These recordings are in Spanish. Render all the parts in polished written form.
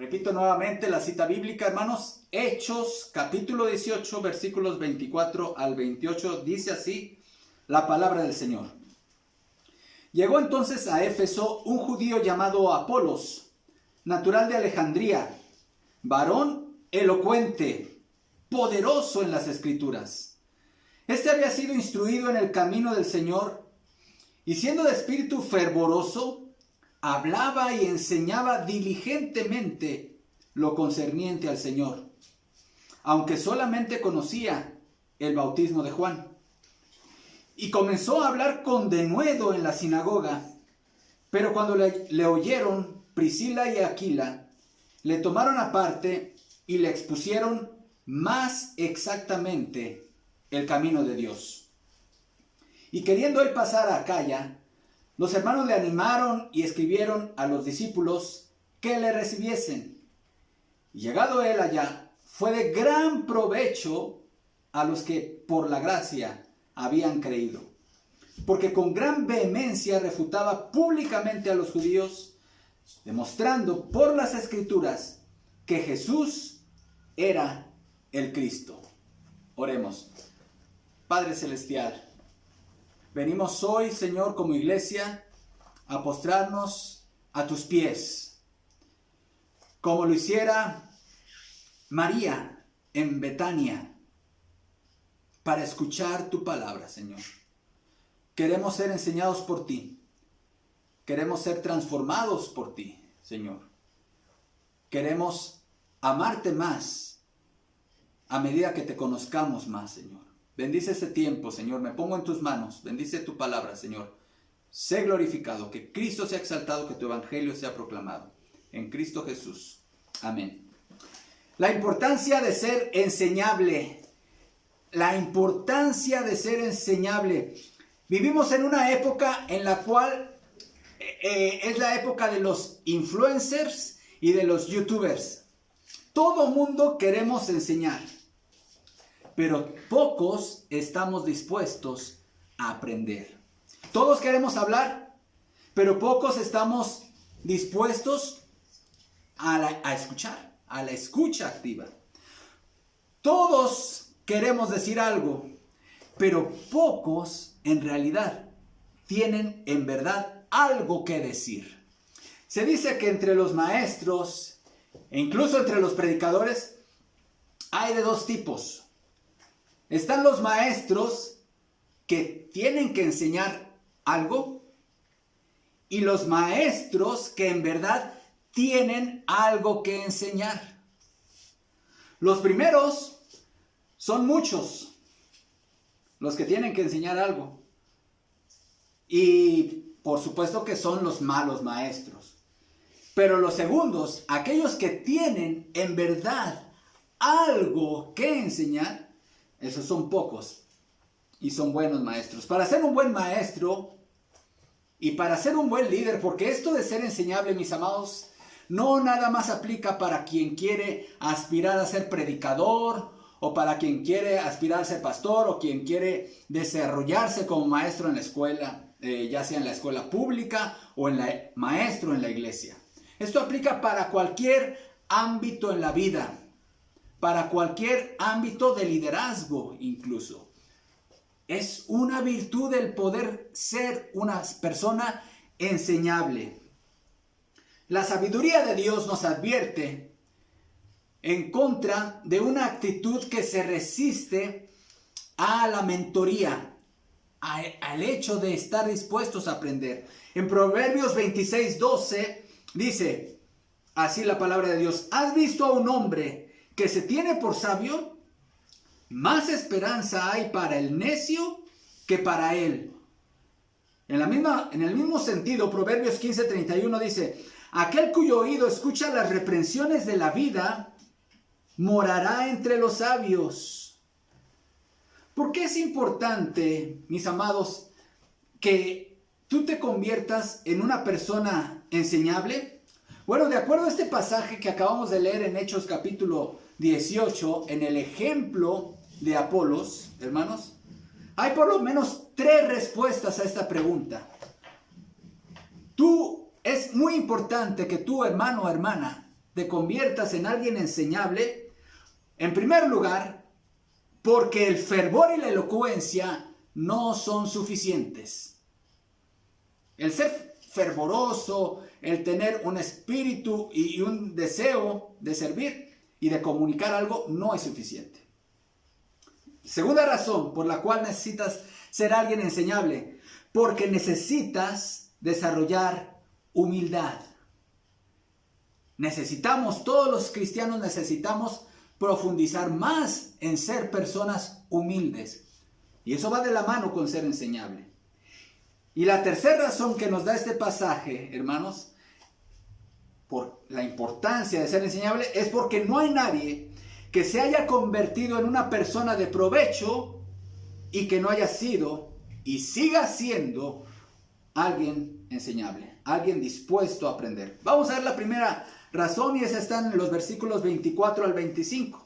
Repito nuevamente la cita bíblica, hermanos. Hechos, capítulo 18, versículos 24 al 28. Dice así la palabra del Señor. Llegó entonces a Éfeso un judío llamado Apolos, natural de Alejandría, varón elocuente, poderoso en las Escrituras. Este había sido instruido en el camino del Señor y siendo de espíritu fervoroso, hablaba y enseñaba diligentemente lo concerniente al Señor, aunque solamente conocía el bautismo de Juan. Y comenzó a hablar con denuedo en la sinagoga, pero cuando le oyeron Priscila y Aquila, le tomaron aparte y le expusieron más exactamente el camino de Dios. Y queriendo él pasar a Acaya, los hermanos le animaron y escribieron a los discípulos que le recibiesen. Y llegado él allá, fue de gran provecho a los que por la gracia habían creído, porque con gran vehemencia refutaba públicamente a los judíos, demostrando por las Escrituras que Jesús era el Cristo. Oremos. Padre Celestial, venimos hoy, Señor, como iglesia, a postrarnos a tus pies, como lo hiciera María en Betania, para escuchar tu palabra, Señor. Queremos ser enseñados por ti. Queremos ser transformados por ti, Señor. Queremos amarte más a medida que te conozcamos más, Señor. Bendice este tiempo, Señor. Me pongo en tus manos. Bendice tu palabra, Señor. Sé glorificado, que Cristo sea exaltado, que tu evangelio sea proclamado. En Cristo Jesús. Amén. La importancia de ser enseñable. La importancia de ser enseñable. Vivimos en una época en la cual es la época de los influencers y de los youtubers. Todo mundo queremos enseñar, pero pocos estamos dispuestos a aprender. Todos queremos hablar, pero pocos estamos dispuestos a escuchar, a la escucha activa. Todos queremos decir algo, pero pocos en realidad tienen en verdad algo que decir. Se dice que entre los maestros e incluso entre los predicadores hay de dos tipos. Están los maestros que tienen que enseñar algo y los maestros que en verdad tienen algo que enseñar. Los primeros son muchos, los que tienen que enseñar algo. Y por supuesto que son los malos maestros. Pero los segundos, aquellos que tienen en verdad algo que enseñar, esos son pocos y son buenos maestros. Para ser un buen maestro y para ser un buen líder, porque esto de ser enseñable, mis amados, no nada más aplica para quien quiere aspirar a ser predicador, o para quien quiere aspirar a ser pastor, o quien quiere desarrollarse como maestro en la escuela, ya sea en la escuela pública o maestro en la iglesia. Esto aplica para cualquier ámbito en la vida, para cualquier ámbito de liderazgo incluso. Es una virtud el poder ser una persona enseñable. La sabiduría de Dios nos advierte en contra de una actitud que se resiste a la mentoría, al hecho de estar dispuestos a aprender. En Proverbios 26:12 dice así la palabra de Dios: ¿has visto a un hombre que se tiene por sabio? Más esperanza hay para el necio que para él. En el mismo sentido, Proverbios 15:31 dice: aquel cuyo oído escucha las reprensiones de la vida morará entre los sabios. ¿Por qué es importante, mis amados, que tú te conviertas en una persona enseñable? Bueno, de acuerdo a este pasaje que acabamos de leer en Hechos capítulo 18, en el ejemplo de Apolos, hermanos, hay por lo menos 3 respuestas a esta pregunta. Es muy importante que tú, hermano o hermana, te conviertas en alguien enseñable, en primer lugar, porque el fervor y la elocuencia no son suficientes. El ser fervoroso, el tener un espíritu y un deseo de servir y de comunicar algo no es suficiente. Segunda razón por la cual necesitas ser alguien enseñable, porque necesitas desarrollar humildad. Todos los cristianos necesitamos profundizar más en ser personas humildes. Y eso va de la mano con ser enseñable. Y la tercera razón que nos da este pasaje, hermanos, por la importancia de ser enseñable, es porque no hay nadie que se haya convertido en una persona de provecho y que no haya sido y siga siendo alguien enseñable, alguien dispuesto a aprender. Vamos a ver la primera razón y esa está en los versículos 24 al 25.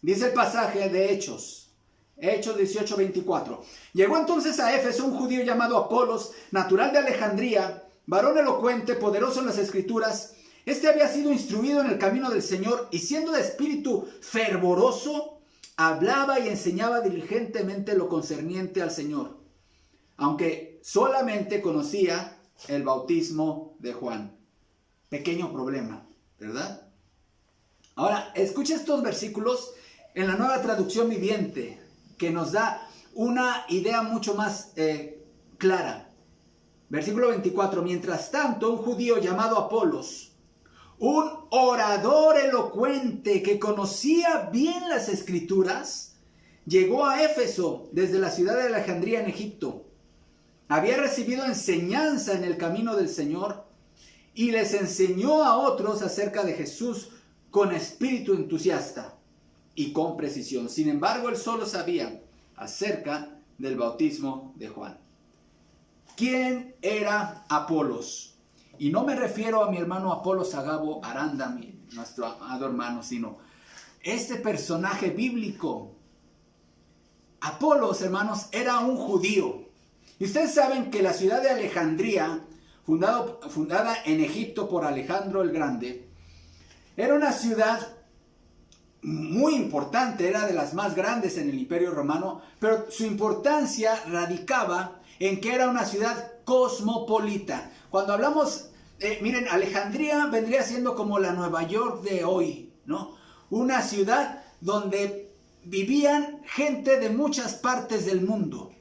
Dice el pasaje de Hechos 18, 24. Llegó entonces a Éfeso un judío llamado Apolos, natural de Alejandría, varón elocuente, poderoso en las escrituras. Este había sido instruido en el camino del Señor y siendo de espíritu fervoroso, hablaba y enseñaba diligentemente lo concerniente al Señor, aunque solamente conocía el bautismo de Juan. Pequeño problema, ¿verdad? Ahora, escucha estos versículos en la Nueva Traducción Viviente, que nos da una idea mucho más clara. Versículo 24. Mientras tanto, un judío llamado Apolos, un orador elocuente que conocía bien las Escrituras, llegó a Éfeso desde la ciudad de Alejandría en Egipto. Había recibido enseñanza en el camino del Señor y les enseñó a otros acerca de Jesús con espíritu entusiasta y con precisión. Sin embargo, él solo sabía acerca del bautismo de Juan. ¿Quién era Apolos? Y no me refiero a mi hermano Apolos Agabo Aranda, nuestro amado hermano, sino este personaje bíblico. Apolos, hermanos, era un judío. Y ustedes saben que la ciudad de Alejandría, fundada en Egipto por Alejandro el Grande, era una ciudad muy importante, era de las más grandes en el Imperio Romano, pero su importancia radicaba en que era una ciudad cosmopolita. Cuando hablamos, miren, Alejandría vendría siendo como la Nueva York de hoy, ¿no? Una ciudad donde vivían gente de muchas partes del mundo.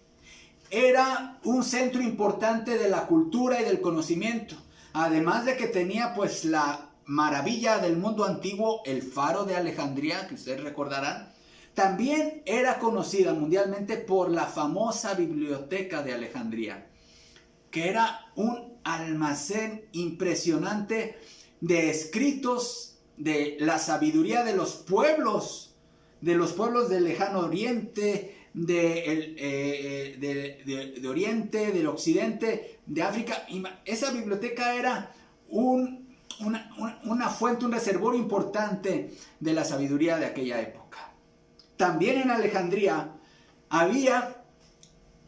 Era un centro importante de la cultura y del conocimiento, además de que tenía pues la maravilla del mundo antiguo, el Faro de Alejandría, que ustedes recordarán. También era conocida mundialmente por la famosa Biblioteca de Alejandría, que era un almacén impresionante de escritos de la sabiduría de los pueblos del lejano oriente, de Oriente, del Occidente, de África. Esa biblioteca era una fuente, un reservorio importante de la sabiduría de aquella época. También en Alejandría había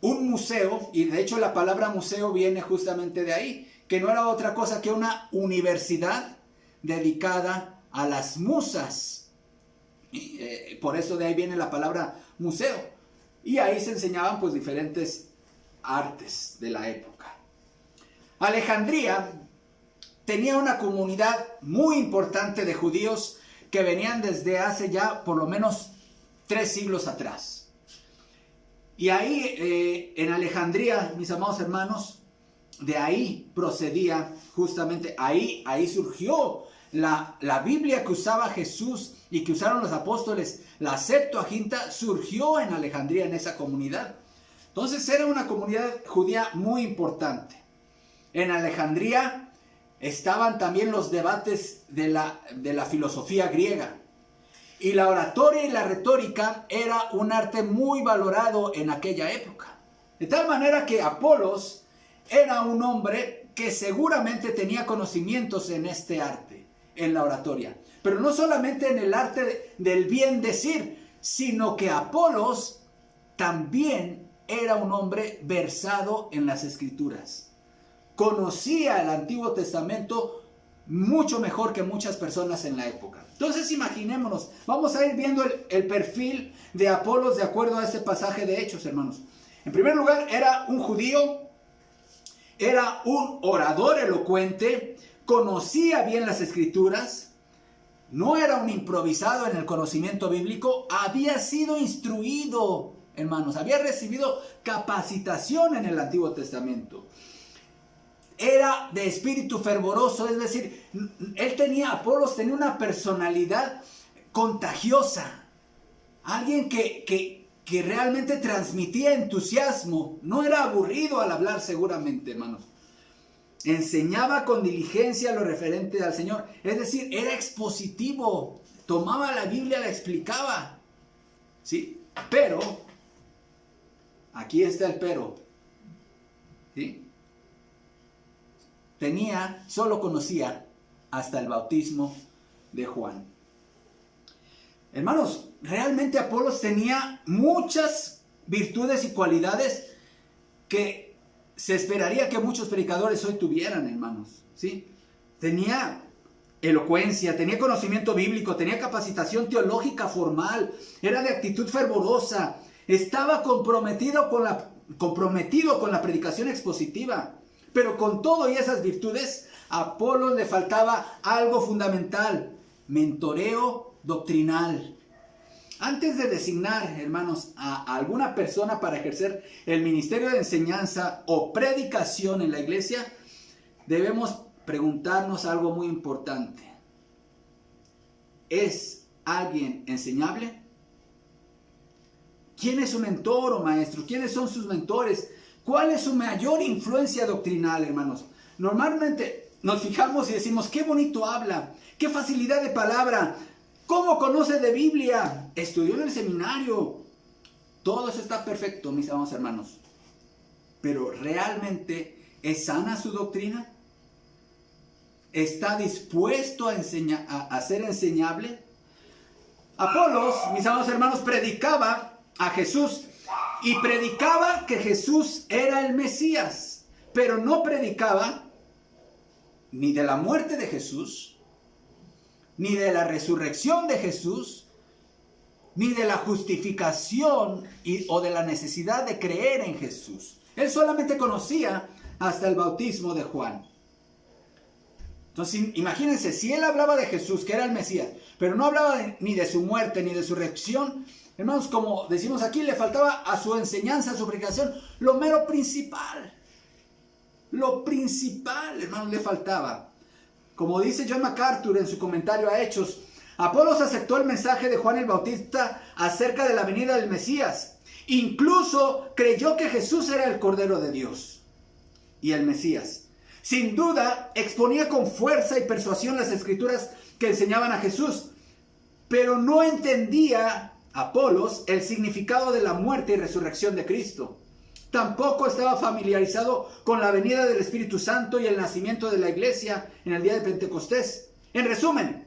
un museo, y de hecho la palabra museo viene justamente de ahí, que no era otra cosa que una universidad dedicada a las musas. Por eso de ahí viene la palabra museo. Y ahí se enseñaban pues diferentes artes de la época. Alejandría tenía una comunidad muy importante de judíos que venían desde hace ya por lo menos 3 siglos atrás. Y ahí en Alejandría, mis amados hermanos, de ahí procedía justamente, ahí surgió la Biblia que usaba Jesús y que usaron los apóstoles. La Septuaginta surgió en Alejandría, en esa comunidad. Entonces era una comunidad judía muy importante. En Alejandría estaban también los debates de la filosofía griega. Y la oratoria y la retórica era un arte muy valorado en aquella época. De tal manera que Apolos era un hombre que seguramente tenía conocimientos en este arte, en la oratoria. Pero no solamente en el arte del bien decir, sino que Apolos también era un hombre versado en las Escrituras. Conocía el Antiguo Testamento mucho mejor que muchas personas en la época. Entonces imaginémonos, vamos a ir viendo el perfil de Apolos de acuerdo a este pasaje de Hechos, hermanos. En primer lugar, era un judío, era un orador elocuente, conocía bien las escrituras, no era un improvisado en el conocimiento bíblico, había sido instruido, hermanos, había recibido capacitación en el Antiguo Testamento. Era de espíritu fervoroso, es decir, Apolos tenía una personalidad contagiosa, alguien que realmente transmitía entusiasmo, no era aburrido al hablar seguramente, hermanos. Enseñaba con diligencia lo referente al Señor, es decir, era expositivo, tomaba la Biblia, la explicaba, ¿sí? Pero, aquí está el pero, ¿sí? Solo conocía hasta el bautismo de Juan. Hermanos, realmente Apolos tenía muchas virtudes y cualidades que se esperaría que muchos predicadores hoy tuvieran, hermanos, ¿sí? Tenía elocuencia, tenía conocimiento bíblico, tenía capacitación teológica formal, era de actitud fervorosa, estaba comprometido con la predicación expositiva. Pero con todo y esas virtudes, a Apolos le faltaba algo fundamental: mentoreo doctrinal. Antes de designar, hermanos, a alguna persona para ejercer el ministerio de enseñanza o predicación en la iglesia, debemos preguntarnos algo muy importante. ¿Es alguien enseñable? ¿Quién es su mentor o maestro? ¿Quiénes son sus mentores? ¿Cuál es su mayor influencia doctrinal, hermanos? Normalmente nos fijamos y decimos, qué bonito habla, qué facilidad de palabra, cómo conoce de Biblia, estudió en el seminario. Todo eso está perfecto, mis amados hermanos. Pero ¿realmente es sana su doctrina? ¿Está dispuesto a ser enseñable? Apolos, mis amados hermanos, predicaba a Jesús. Y predicaba que Jesús era el Mesías, pero no predicaba ni de la muerte de Jesús, ni de la resurrección de Jesús, ni de la justificación o de la necesidad de creer en Jesús. Él solamente conocía hasta el bautismo de Juan. Entonces, imagínense, si él hablaba de Jesús, que era el Mesías, pero no hablaba ni de su muerte, ni de su resurrección, hermanos, como decimos aquí, le faltaba a su enseñanza, a su predicación, lo mero principal. Lo principal, hermanos, le faltaba. Como dice John MacArthur en su comentario a Hechos, Apolos aceptó el mensaje de Juan el Bautista acerca de la venida del Mesías. Incluso creyó que Jesús era el Cordero de Dios y el Mesías. Sin duda, exponía con fuerza y persuasión las escrituras que enseñaban a Jesús, pero no entendía Apolos el significado de la muerte y resurrección de Cristo. Tampoco estaba familiarizado con la venida del Espíritu Santo y el nacimiento de la iglesia en el día de Pentecostés. En resumen,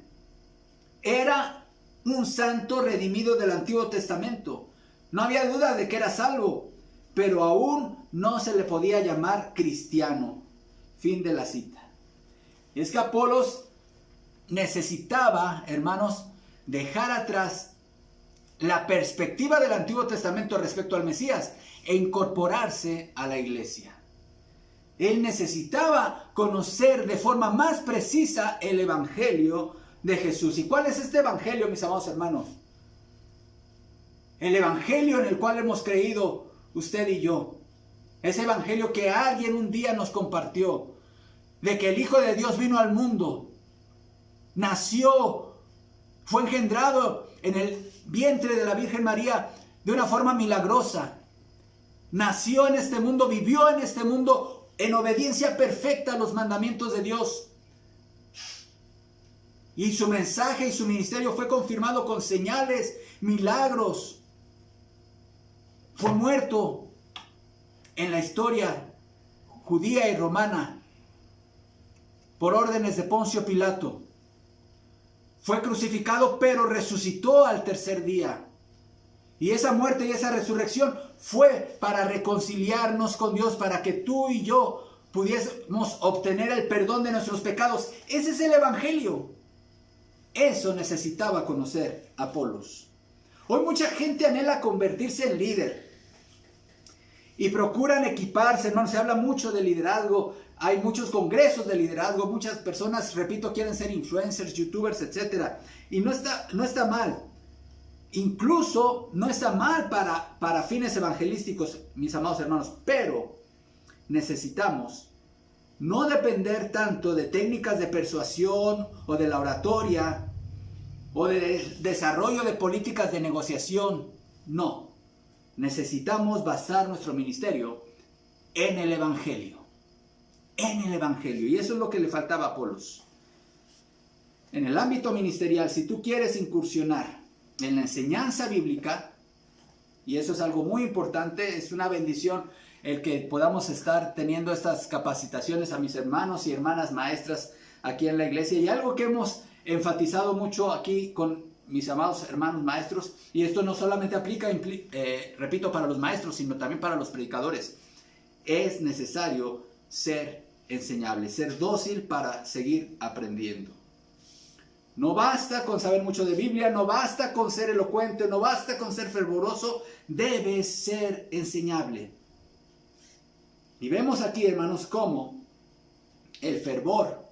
era un santo redimido del Antiguo Testamento. No había duda de que era salvo, pero aún no se le podía llamar cristiano. Fin de la cita. Y es que Apolos necesitaba, hermanos, dejar atrás la perspectiva del Antiguo Testamento respecto al Mesías e incorporarse a la iglesia. Él necesitaba conocer de forma más precisa el Evangelio de Jesús. ¿Y cuál es este Evangelio, mis amados hermanos? El Evangelio en el cual hemos creído usted y yo. Ese Evangelio que alguien un día nos compartió, de que el Hijo de Dios vino al mundo, nació, fue engendrado en el vientre de la Virgen María de una forma milagrosa. Nació en este mundo, vivió en este mundo en obediencia perfecta a los mandamientos de Dios. Y su mensaje y su ministerio fue confirmado con señales, milagros. Fue muerto en la historia judía y romana por órdenes de Poncio Pilato. Fue crucificado, pero resucitó al tercer día. Y esa muerte y esa resurrección fue para reconciliarnos con Dios, para que tú y yo pudiésemos obtener el perdón de nuestros pecados. Ese es el evangelio. Eso necesitaba conocer Apolos. Hoy mucha gente anhela convertirse en líder y procuran equiparse, hermanos. Se habla mucho de liderazgo, hay muchos congresos de liderazgo, muchas personas, repito, quieren ser influencers, youtubers, etc. Y no está mal. Incluso no está mal para fines evangelísticos, mis amados hermanos, pero necesitamos no depender tanto de técnicas de persuasión o de la oratoria o de desarrollo de políticas de negociación. No, necesitamos basar nuestro ministerio en el evangelio. En el evangelio. Y eso es lo que le faltaba a Apolos. En el ámbito ministerial, si tú quieres incursionar en la enseñanza bíblica, y eso es algo muy importante, es una bendición el que podamos estar teniendo estas capacitaciones a mis hermanos y hermanas maestras aquí en la iglesia. Y algo que hemos enfatizado mucho aquí con mis amados hermanos maestros, y esto no solamente aplica, repito, para los maestros, sino también para los predicadores, es necesario ser enseñable, ser dócil para seguir aprendiendo. No basta con saber mucho de Biblia, no basta con ser elocuente, no basta con ser fervoroso, debes ser enseñable. Y vemos aquí, hermanos, cómo el fervor,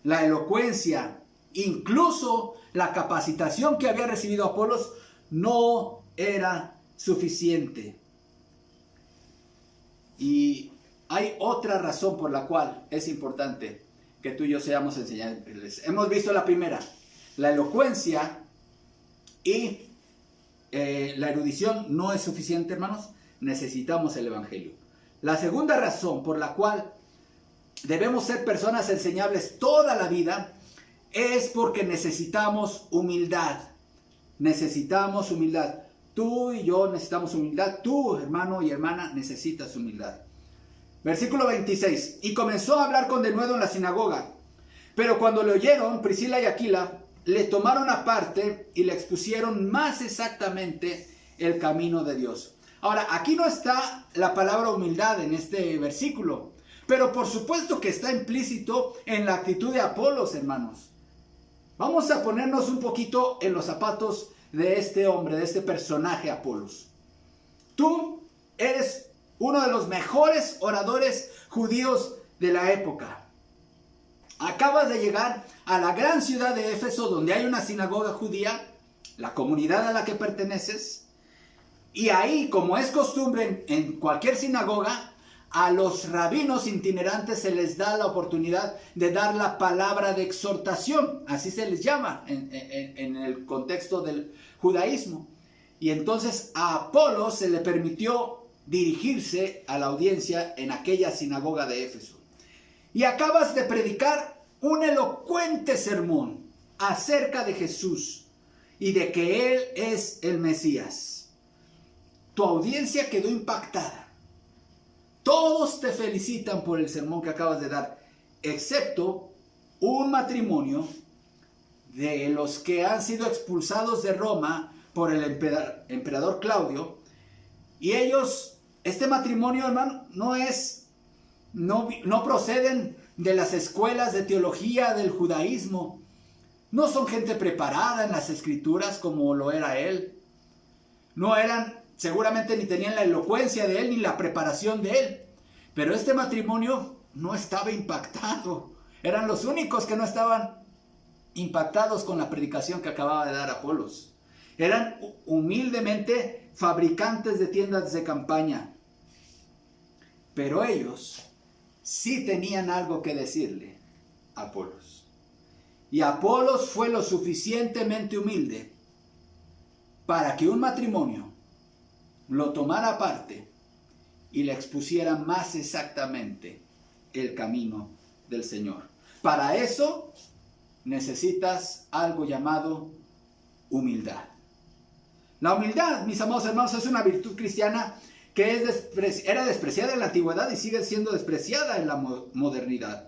la elocuencia, incluso la capacitación que había recibido Apolos no era suficiente. Y hay otra razón por la cual es importante que tú y yo seamos enseñables. Hemos visto la primera, la elocuencia y la erudición no es suficiente, hermanos. Necesitamos el evangelio. La segunda razón por la cual debemos ser personas enseñables toda la vida es porque necesitamos humildad. Necesitamos humildad. Tú y yo necesitamos humildad. Tú, hermano y hermana, necesitas humildad. Versículo 26. Y comenzó a hablar con denuedo en la sinagoga. Pero cuando le oyeron, Priscila y Aquila le tomaron aparte y le expusieron más exactamente el camino de Dios. Ahora, aquí no está la palabra humildad en este versículo, pero por supuesto que está implícito en la actitud de Apolos, hermanos. Vamos a ponernos un poquito en los zapatos de este hombre, de este personaje Apolos. Tú eres uno de los mejores oradores judíos de la época. Acabas de llegar a la gran ciudad de Éfeso, donde hay una sinagoga judía, la comunidad a la que perteneces. Y ahí, como es costumbre en cualquier sinagoga, a los rabinos itinerantes se les da la oportunidad de dar la palabra de exhortación. Así se les llama en el contexto del judaísmo. Y entonces a Apolos se le permitió dirigirse a la audiencia en aquella sinagoga de Éfeso. Y acabas de predicar un elocuente sermón acerca de Jesús y de que Él es el Mesías. Tu audiencia quedó impactada. Todos te felicitan por el sermón que acabas de dar, excepto un matrimonio de los que han sido expulsados de Roma por el emperador Claudio. Y ellos, este matrimonio, hermano, no proceden de las escuelas de teología del judaísmo. No son gente preparada en las escrituras como lo era él. No eran, seguramente ni tenían la elocuencia de él ni la preparación de él. Pero este matrimonio no estaba impactado. Eran los únicos que no estaban impactados con la predicación que acababa de dar Apolos. Eran humildemente fabricantes de tiendas de campaña. Pero ellos sí tenían algo que decirle a Apolos. Y Apolos fue lo suficientemente humilde para que un matrimonio lo tomara aparte y le expusiera más exactamente el camino del Señor. Para eso necesitas algo llamado humildad. La humildad, mis amados hermanos, es una virtud cristiana que era despreciada en la antigüedad y sigue siendo despreciada en la modernidad.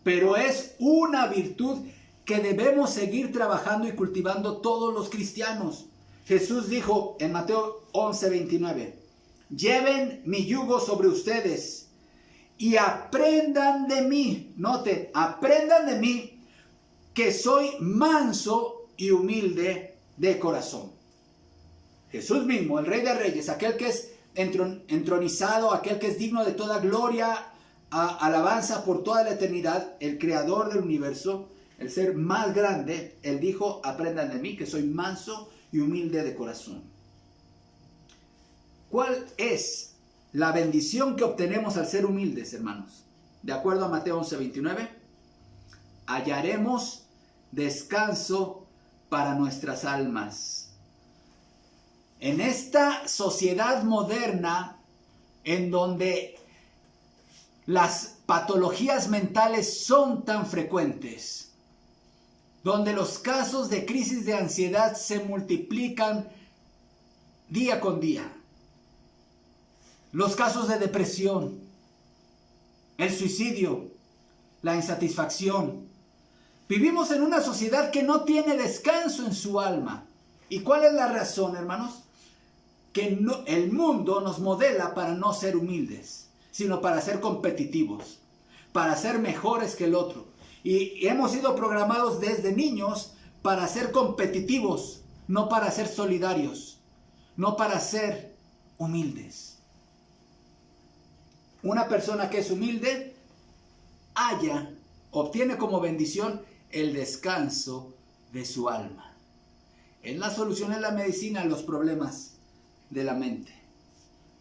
Pero es una virtud que debemos seguir trabajando y cultivando todos los cristianos. Jesús dijo en Mateo 11:29, lleven mi yugo sobre ustedes y aprendan de mí. Noten, aprendan de mí que soy manso y humilde de corazón. Jesús mismo, el Rey de Reyes, aquel que es entronizado, aquel que es digno de toda gloria, alabanza por toda la eternidad, el creador del universo, el ser más grande, él dijo, aprendan de mí que soy manso y humilde de corazón. ¿Cuál es la bendición que obtenemos al ser humildes, hermanos? De acuerdo a Mateo 11:29, hallaremos descanso para nuestras almas. En esta sociedad moderna, en donde las patologías mentales son tan frecuentes, donde los casos de crisis de ansiedad se multiplican día con día, los casos de depresión, el suicidio, la insatisfacción. Vivimos en una sociedad que no tiene descanso en su alma. ¿Y cuál es la razón, hermanos? Que el mundo nos modela para no ser humildes, sino para ser competitivos, para ser mejores que el otro. Y hemos sido programados desde niños para ser competitivos, no para ser solidarios, no para ser humildes. Una persona que es humilde obtiene como bendición el descanso de su alma. Es la solución en la medicina a los problemas de la mente.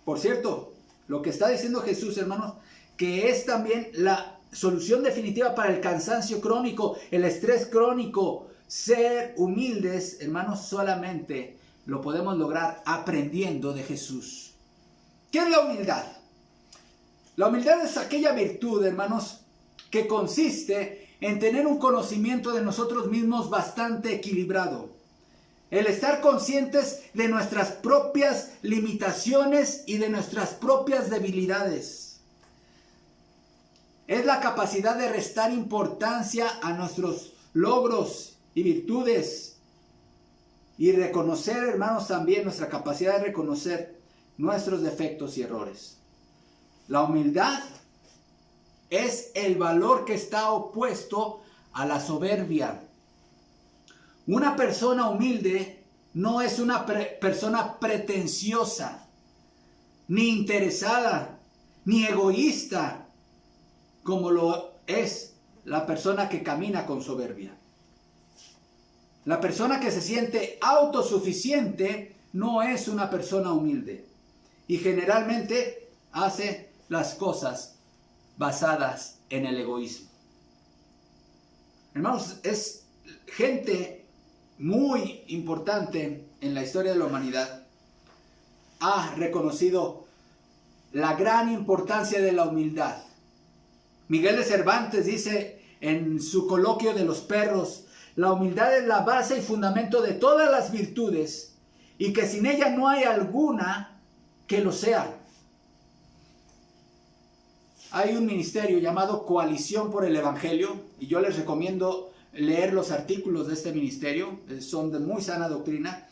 Por cierto, lo que está diciendo Jesús, hermanos, que es también la solución definitiva para el cansancio crónico, el estrés crónico. Ser humildes, hermanos, solamente lo podemos lograr aprendiendo de Jesús. ¿Qué es la humildad? La humildad es aquella virtud, hermanos, que consiste en tener un conocimiento de nosotros mismos bastante equilibrado. El estar conscientes de nuestras propias limitaciones y de nuestras propias debilidades. Es la capacidad de restar importancia a nuestros logros y virtudes. Y reconocer, hermanos, también nuestra capacidad de reconocer nuestros defectos y errores. La humildad es el valor que está opuesto a la soberbia. Una persona humilde no es una persona pretenciosa, ni interesada, ni egoísta, como lo es la persona que camina con soberbia. La persona que se siente autosuficiente no es una persona humilde y generalmente hace las cosas basadas en el egoísmo. Hermanos, es gente muy importante en la historia de la humanidad ha reconocido la gran importancia de la humildad. Miguel de Cervantes dice en su Coloquio de los Perros: la humildad es la base y fundamento de todas las virtudes, y que sin ella no hay alguna que lo sea. Hay un ministerio llamado Coalición por el Evangelio, y yo les recomiendo leer los artículos de este ministerio, son de muy sana doctrina.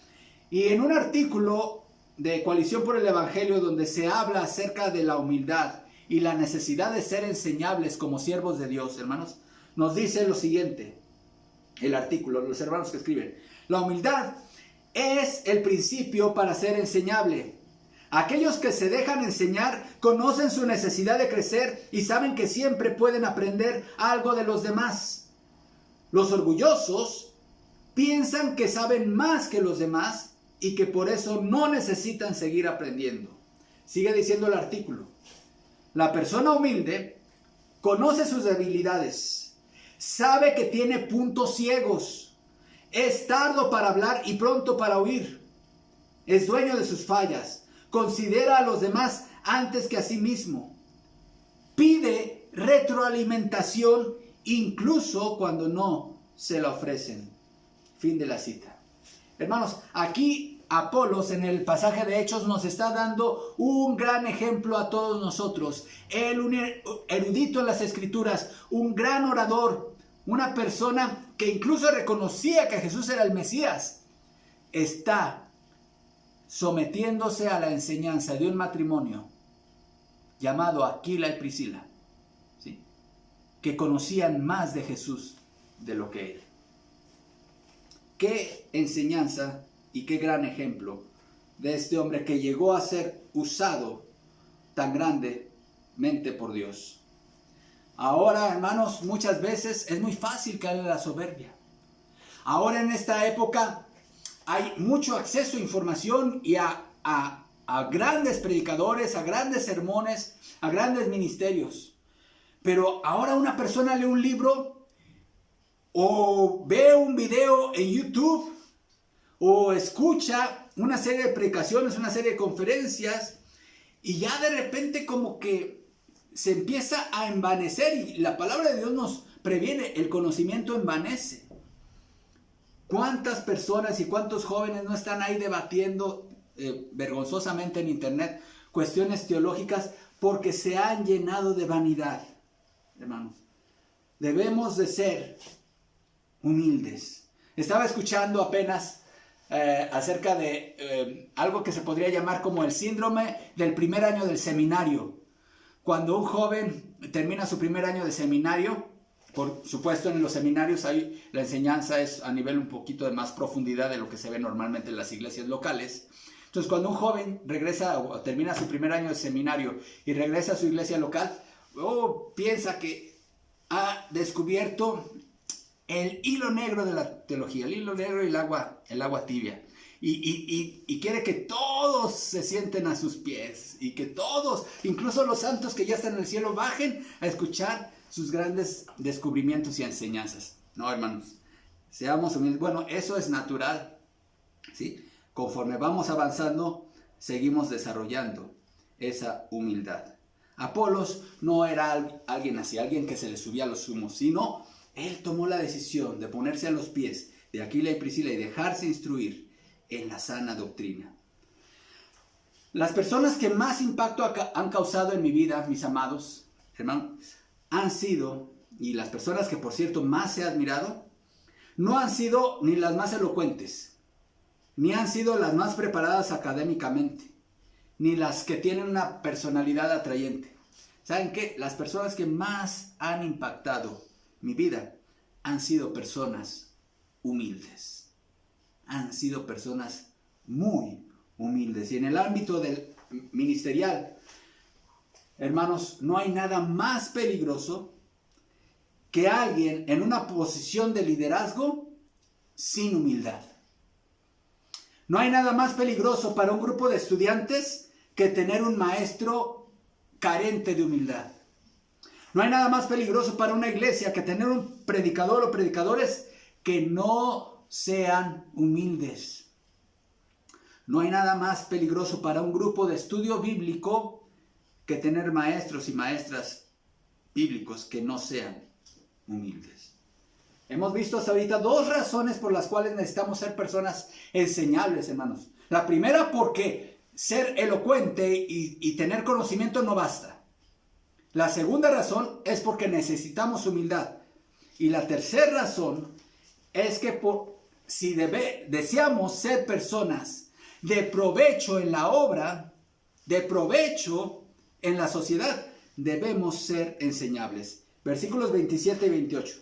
Y en un artículo de Coalición por el Evangelio, donde se habla acerca de la humildad y la necesidad de ser enseñables como siervos de Dios, hermanos, nos dice lo siguiente, el artículo, los hermanos que escriben: la humildad es el principio para ser enseñable. Aquellos que se dejan enseñar conocen su necesidad de crecer y saben que siempre pueden aprender algo de los demás. Los orgullosos piensan que saben más que los demás y que por eso no necesitan seguir aprendiendo. Sigue diciendo el artículo: la persona humilde conoce sus debilidades, sabe que tiene puntos ciegos, es tardo para hablar y pronto para oír, es dueño de sus fallas, considera a los demás antes que a sí mismo, pide retroalimentación incluso cuando no se la ofrecen. Fin de la cita. Hermanos, aquí Apolos en el pasaje de Hechos nos está dando un gran ejemplo a todos nosotros. Él, un erudito en las Escrituras, un gran orador, una persona que incluso reconocía que Jesús era el Mesías, está sometiéndose a la enseñanza de un matrimonio llamado Aquila y Priscila. que conocían más de Jesús de lo que él. Qué enseñanza y qué gran ejemplo de este hombre que llegó a ser usado tan grandemente por Dios. Ahora, hermanos, muchas veces es muy fácil caer en la soberbia. Ahora en esta época hay mucho acceso a información y a grandes predicadores, a grandes sermones, a grandes ministerios. Pero ahora una persona lee un libro o ve un video en YouTube o escucha una serie de predicaciones, una serie de conferencias y ya de repente como que se empieza a envanecer, y la palabra de Dios nos previene, el conocimiento envanece. ¿Cuántas personas y cuántos jóvenes no están ahí debatiendo vergonzosamente en internet cuestiones teológicas porque se han llenado de vanidad? Hermanos, debemos de ser humildes. Estaba escuchando apenas acerca de algo que se podría llamar como el síndrome del primer año del seminario. Cuando un joven termina su primer año de seminario, por supuesto en los seminarios ahí la enseñanza es a nivel un poquito de más profundidad de lo que se ve normalmente en las iglesias locales. Entonces cuando un joven regresa o termina su primer año de seminario y regresa a su iglesia local, piensa que ha descubierto el hilo negro de la teología, el hilo negro y el agua tibia. Y quiere que todos se sienten a sus pies y que todos, incluso los santos que ya están en el cielo, bajen a escuchar sus grandes descubrimientos y enseñanzas. No, hermanos, seamos humildes. Bueno, eso es natural, ¿sí? Conforme vamos avanzando, seguimos desarrollando esa humildad. Apolos no era alguien así, alguien que se le subía a los humos, sino él tomó la decisión de ponerse a los pies de Aquila y Priscila y dejarse instruir en la sana doctrina. Las personas que más impacto han causado en mi vida, mis amados hermanos, han sido, y las personas que por cierto más he admirado, no han sido ni las más elocuentes, ni han sido las más preparadas académicamente, ni las que tienen una personalidad atrayente. ¿Saben qué? Las personas que más han impactado mi vida han sido personas humildes. Han sido personas muy humildes. Y en el ámbito del ministerial, hermanos, no hay nada más peligroso que alguien en una posición de liderazgo sin humildad. No hay nada más peligroso para un grupo de estudiantes que tener un maestro carente de humildad. No hay nada más peligroso para una iglesia que tener un predicador o predicadores que no sean humildes. No hay nada más peligroso para un grupo de estudio bíblico que tener maestros y maestras bíblicos que no sean humildes. Hemos visto hasta ahorita dos razones por las cuales necesitamos ser personas enseñables, hermanos. La primera, porque ser elocuente y tener conocimiento no basta. La segunda razón es porque necesitamos humildad. Y la tercera razón es que si deseamos ser personas de provecho en la obra, de provecho en la sociedad, debemos ser enseñables. Versículos 27 y 28.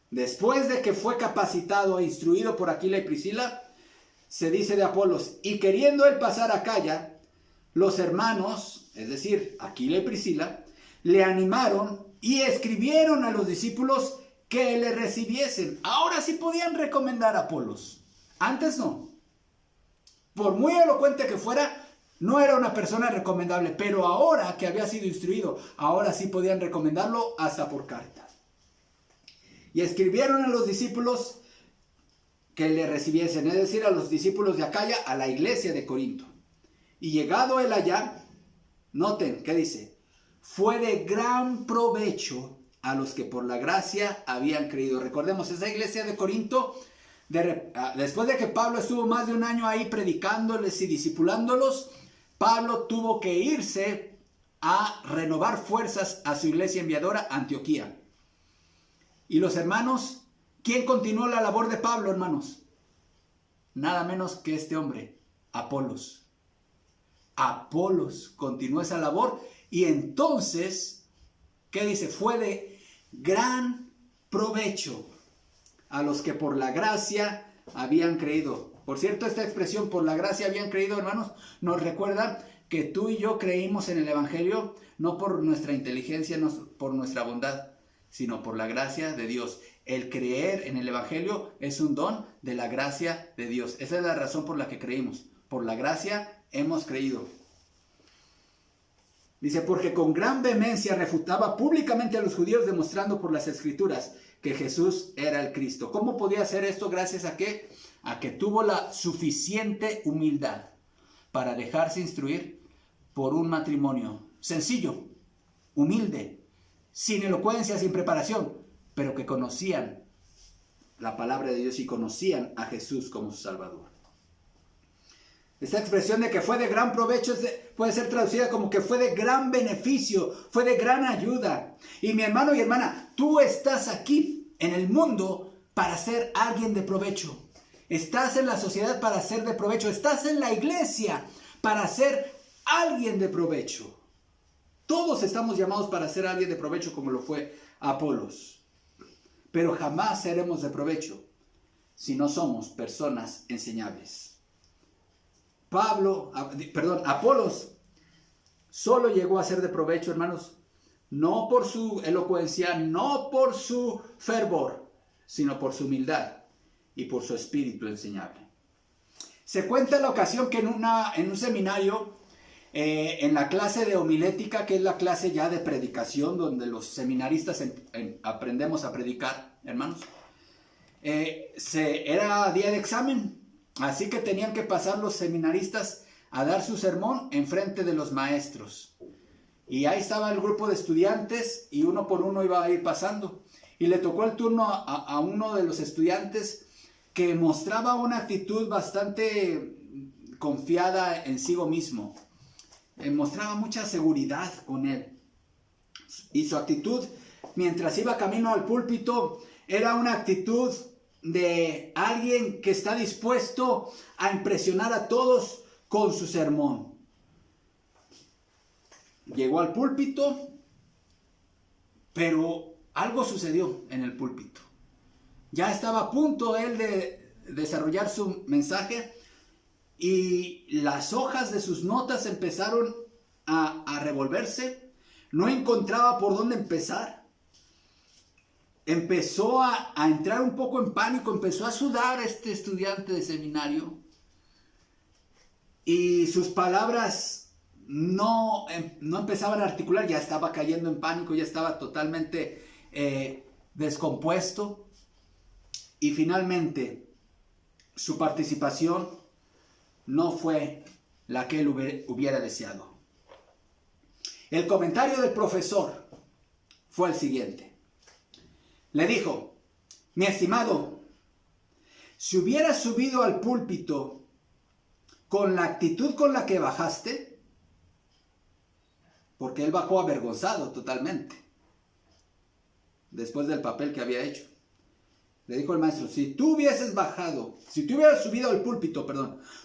Después de que fue capacitado e instruido por Aquila y Priscila, se dice de Apolos, y queriendo él pasar a Acaya, los hermanos, es decir, Aquila y Priscila, le animaron y escribieron a los discípulos que le recibiesen. Ahora sí podían recomendar a Apolos. Antes no. Por muy elocuente que fuera, no era una persona recomendable. Pero ahora que había sido instruido, ahora sí podían recomendarlo hasta por carta. Y escribieron a los discípulos que le recibiesen, es decir, a los discípulos de Acaya, a la iglesia de Corinto. Y llegado él allá, noten, ¿qué dice? Fue de gran provecho a los que por la gracia habían creído. Recordemos, esa iglesia de Corinto, después de que Pablo estuvo más de un año ahí predicándoles y discipulándolos, Pablo tuvo que irse a renovar fuerzas a su iglesia enviadora, Antioquía. Y los hermanos, ¿quién continuó la labor de Pablo, hermanos? Nada menos que este hombre, Apolos. Apolos continuó esa labor y entonces, ¿qué dice? Fue de gran provecho a los que por la gracia habían creído. Por cierto, esta expresión, por la gracia habían creído, hermanos, nos recuerda que tú y yo creímos en el Evangelio no por nuestra inteligencia, no por nuestra bondad, sino por la gracia de Dios. El creer en el Evangelio es un don de la gracia de Dios. Esa es la razón por la que creímos. Por la gracia hemos creído. Dice, porque con gran vehemencia refutaba públicamente a los judíos, demostrando por las Escrituras que Jesús era el Cristo. ¿Cómo podía hacer esto? Gracias a qué? A que tuvo la suficiente humildad para dejarse instruir por un matrimonio sencillo, humilde, sin elocuencia, sin preparación, pero que conocían la palabra de Dios y conocían a Jesús como su Salvador. Esta expresión de que fue de gran provecho puede ser traducida como que fue de gran beneficio, fue de gran ayuda. Y mi hermano y hermana, tú estás aquí en el mundo para ser alguien de provecho. Estás en la sociedad para ser de provecho. Estás en la iglesia para ser alguien de provecho. Todos estamos llamados para ser alguien de provecho como lo fue Apolos. Pero jamás seremos de provecho si no somos personas enseñables. Apolos solo llegó a ser de provecho, hermanos, no por su elocuencia, no por su fervor, sino por su humildad y por su espíritu enseñable. Se cuenta la ocasión que en un seminario, en la clase de homilética, que es la clase ya de predicación, donde los seminaristas aprendemos a predicar, hermanos, era día de examen. Así que tenían que pasar los seminaristas a dar su sermón en frente de los maestros. Y ahí estaba el grupo de estudiantes y uno por uno iba a ir pasando. Y le tocó el turno a uno de los estudiantes que mostraba una actitud bastante confiada en sí mismo. Mostraba mucha seguridad con él. Y su actitud, mientras iba camino al púlpito, era una actitud de alguien que está dispuesto a impresionar a todos con su sermón. Llegó al púlpito, pero algo sucedió en el púlpito. Ya estaba a punto él de desarrollar su mensaje y las hojas de sus notas empezaron a revolverse. No encontraba por dónde empezar. Empezó a entrar un poco en pánico, empezó a sudar este estudiante de seminario y sus palabras no empezaban a articular, ya estaba cayendo en pánico, ya estaba totalmente descompuesto y finalmente su participación no fue la que él hubiera deseado. El comentario del profesor fue el siguiente. Le dijo, mi estimado, si hubieras subido al púlpito con la actitud con la que bajaste, porque él bajó avergonzado totalmente, después del papel que había hecho. Le dijo el maestro, si tú hubieras subido al púlpito,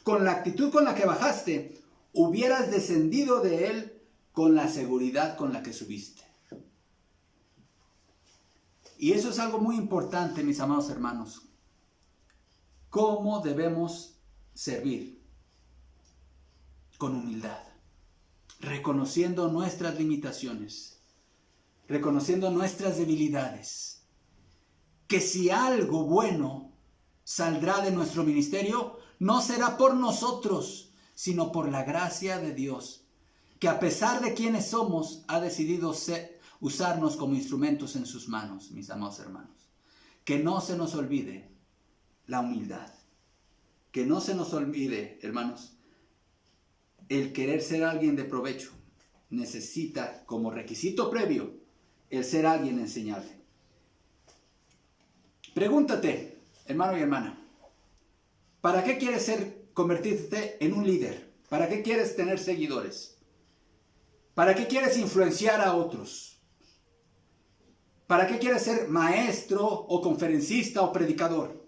con la actitud con la que bajaste, hubieras descendido de él con la seguridad con la que subiste. Y eso es algo muy importante, mis amados hermanos. ¿Cómo debemos servir? Con humildad, reconociendo nuestras limitaciones, reconociendo nuestras debilidades. Que si algo bueno saldrá de nuestro ministerio, no será por nosotros, sino por la gracia de Dios, que a pesar de quienes somos, ha decidido usarnos como instrumentos en sus manos, mis amados hermanos. Que no se nos olvide la humildad. Que no se nos olvide, hermanos, el querer ser alguien de provecho. Necesita como requisito previo el ser alguien enseñable. Pregúntate, hermano y hermana, ¿para qué quieres convertirte en un líder? ¿Para qué quieres tener seguidores? ¿Para qué quieres influenciar a otros? ¿Para qué quieres ser maestro o conferencista o predicador?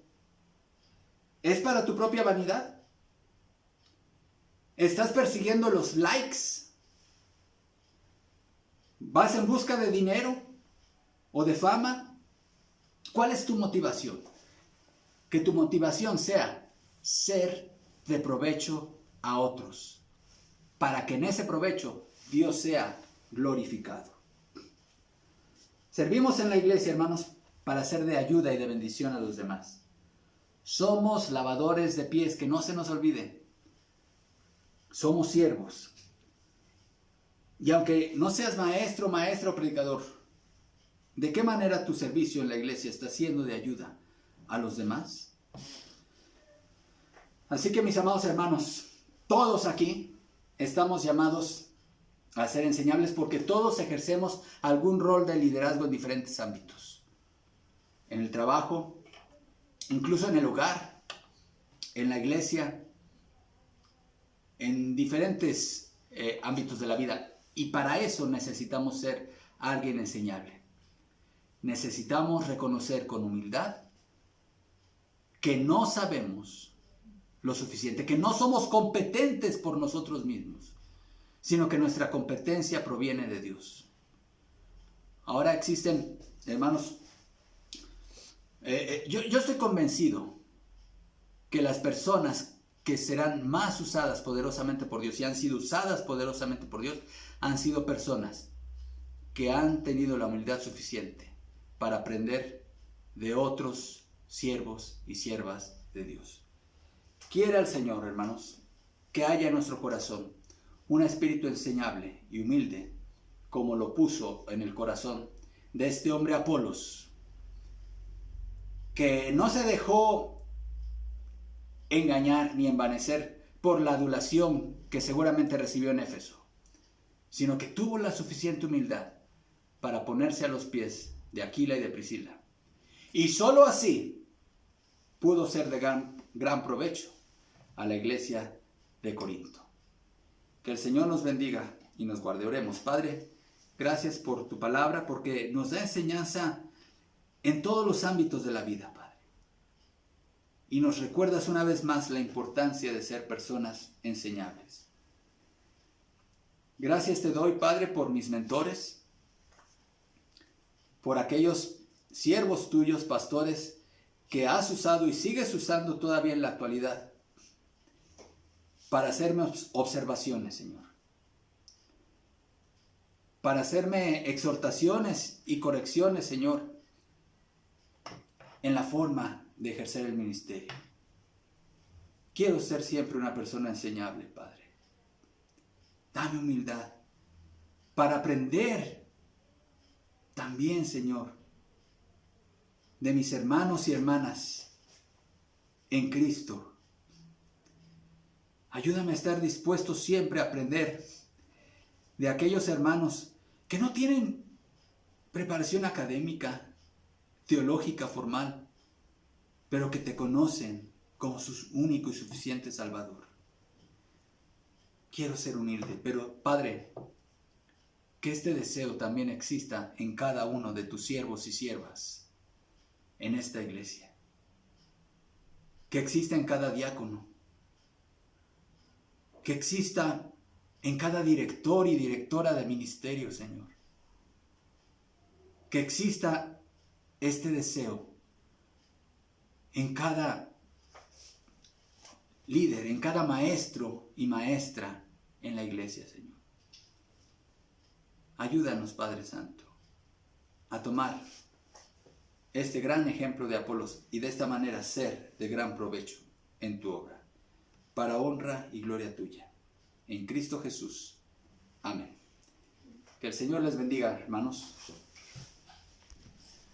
¿Es para tu propia vanidad? ¿Estás persiguiendo los likes? ¿Vas en busca de dinero? o de fama? ¿Cuál es tu motivación? Que tu motivación sea ser de provecho a otros, para que en ese provecho Dios sea glorificado. Servimos en la iglesia, hermanos, para ser de ayuda y de bendición a los demás. Somos lavadores de pies, que no se nos olvide. Somos siervos. Y aunque no seas maestro, predicador, ¿de qué manera tu servicio en la iglesia está siendo de ayuda a los demás? Así que, mis amados hermanos, todos aquí estamos llamados a ser enseñables, porque todos ejercemos algún rol de liderazgo en diferentes ámbitos. En el trabajo, incluso en el hogar, en la iglesia, en diferentes ámbitos de la vida. Y para eso necesitamos ser alguien enseñable. Necesitamos reconocer con humildad que no sabemos lo suficiente, que no somos competentes por nosotros mismos, sino que nuestra competencia proviene de Dios. Ahora existen, hermanos, yo estoy convencido que las personas que serán más usadas poderosamente por Dios y han sido usadas poderosamente por Dios, han sido personas que han tenido la humildad suficiente para aprender de otros siervos y siervas de Dios. Quiera el Señor, hermanos, que haya en nuestro corazón un espíritu enseñable y humilde, como lo puso en el corazón de este hombre Apolos, que no se dejó engañar ni envanecer por la adulación que seguramente recibió en Éfeso, sino que tuvo la suficiente humildad para ponerse a los pies de Aquila y de Priscila. Y sólo así pudo ser de gran provecho a la iglesia de Corinto. Que el Señor nos bendiga y nos guarde. Oremos. Padre, gracias por tu palabra, porque nos da enseñanza en todos los ámbitos de la vida, Padre. Y nos recuerdas una vez más la importancia de ser personas enseñables. Gracias te doy, Padre, por mis mentores, por aquellos siervos tuyos, pastores, que has usado y sigues usando todavía en la actualidad para hacerme observaciones, Señor. Para hacerme exhortaciones y correcciones, Señor, en la forma de ejercer el ministerio. Quiero ser siempre una persona enseñable, Padre. Dame humildad para aprender también, Señor, de mis hermanos y hermanas en Cristo. Ayúdame a estar dispuesto siempre a aprender de aquellos hermanos que no tienen preparación académica, teológica, formal, pero que te conocen como su único y suficiente Salvador. Quiero ser humilde, pero Padre, que este deseo también exista en cada uno de tus siervos y siervas en esta iglesia. Que exista en cada diácono. Que exista en cada director y directora de ministerio, Señor. Que exista este deseo en cada líder, en cada maestro y maestra en la iglesia, Señor. Ayúdanos, Padre Santo, a tomar este gran ejemplo de Apolos y de esta manera ser de gran provecho en tu obra, para honra y gloria tuya. En Cristo Jesús. Amén. Que el Señor les bendiga, hermanos.